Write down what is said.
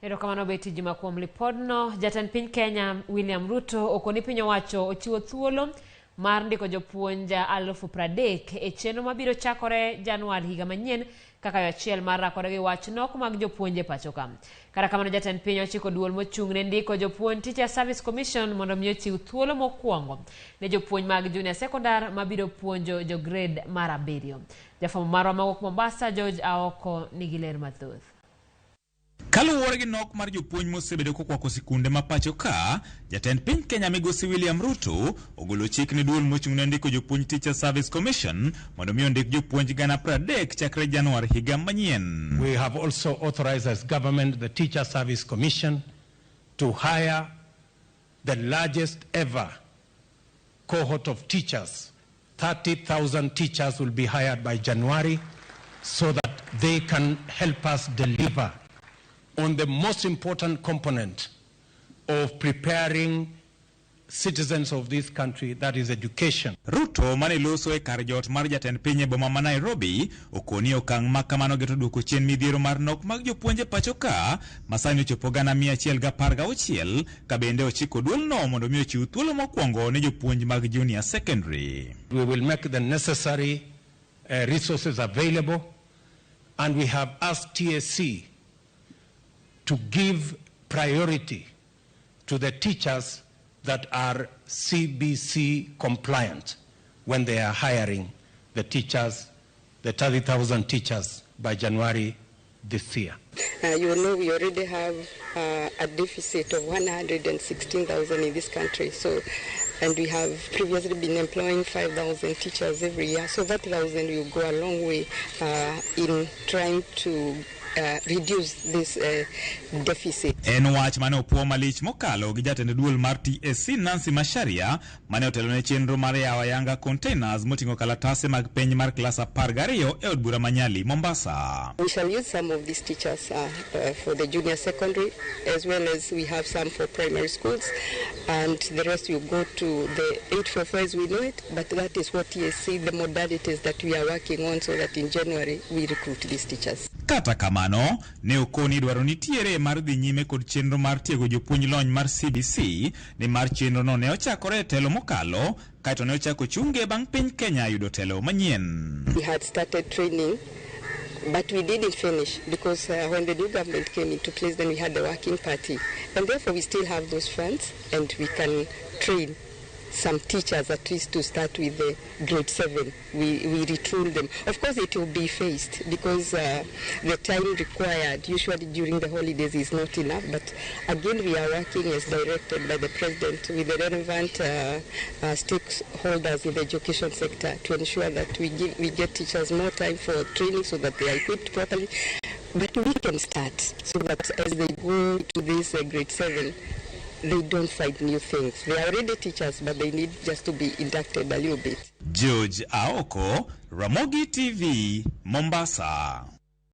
Erokamano beti juma kuom lipodno. Jatend piny Kenya William Ruto okoni piny owacho ochiwo thuolo mar ndiko jopuonj 30,000 e chenro mabiro chakore Januari higa manyien kaka yo achiel mar rakore gi wach nok mag jopuonj e pacho ka. Kata kamano jatend piny ochiko duol mochung'ne ndiko jopuonj Teacher Service Commission mondo omi ochiw thuolo mokwongo ne jopuonj mag junior secondary mabiro puonjo jo grade mar 7. Jafwambo marwa mawuok Mombasa George Aoko nigi ler mathoth. Kaluwore gi nok mar jopuonj mosebedo kokwako sikunde ma pacho ka, jatend piny Kenya migosi William Ruto ogolo chik ne duol mochung'ne ndiko jopuonj Teacher Service Commission mondo omi ondik jopuonj 30,000 chakre Januari higa manyien. We have also authorized as government the Teacher Service Commission to hire the largest ever cohort of teachers. 30,000 teachers will be hired by January so that they can help us deliver on the most important component of preparing citizens of this country, that is education. Ruto mane loso e kar jot mar jatend piny e boma ma Nairobi okoni okang' ma kamano geto duoko chien midhiero mar nok mag jopuonje pacho ka masani ochopo 116 ka bende ochiko duol no mondo mi ochiw thuolo mokwongo ne jopuonj mag junior secondary. We will make the necessary resources available, and we have asked TSC to give priority to the teachers that are CBC compliant when they are hiring the teachers, the 30,000 teachers by January this year. You know, we already have a deficit of 116,000 in this country. So, and we have previously been employing 5,000 teachers every year. So that 1,000 will go a long way in trying to reduce this deficit. En wach mane opuo malich mokalo gi jatend duol mar TSC Nancy Masharia mane otelo ne chenro mar yawa yanga containers moting'o kalatase mag penj mar klas 12 e od bura manyali Mombasa. We shall use some of these teachers for the junior secondary, as well as we have some for primary schools, and the rest will go to the 844 as we know it, but that is what TSC, the modalities that we are working on, so that in January we recruit these teachers. Kata kamano, ne okoni dwaro nitiere mar dhi nyime kod chenro mar tiego jopuonj lony mar CBC, ni mar chenro no ne ochakore e telo mokalo, kaito ne ochako chunge bang' piny Kenya yudo telo manyien. We had started training, but we didn't finish because when the new government came into place, then we had the working party. And therefore we still have those funds, and we can train some teachers at least to start with the grade 7. We retool them. Of course it will be phased because the time required usually during the holidays is not enough, but again we are working as directed by the President with the relevant stakeholders in the education sector to ensure that we get teachers more time for training so that they are equipped properly. But we can start so that as they go to this grade 7, they don't find new things. They are already teachers, but they need just to be inducted a little bit. George Aoko, Ramogi TV, Mombasa.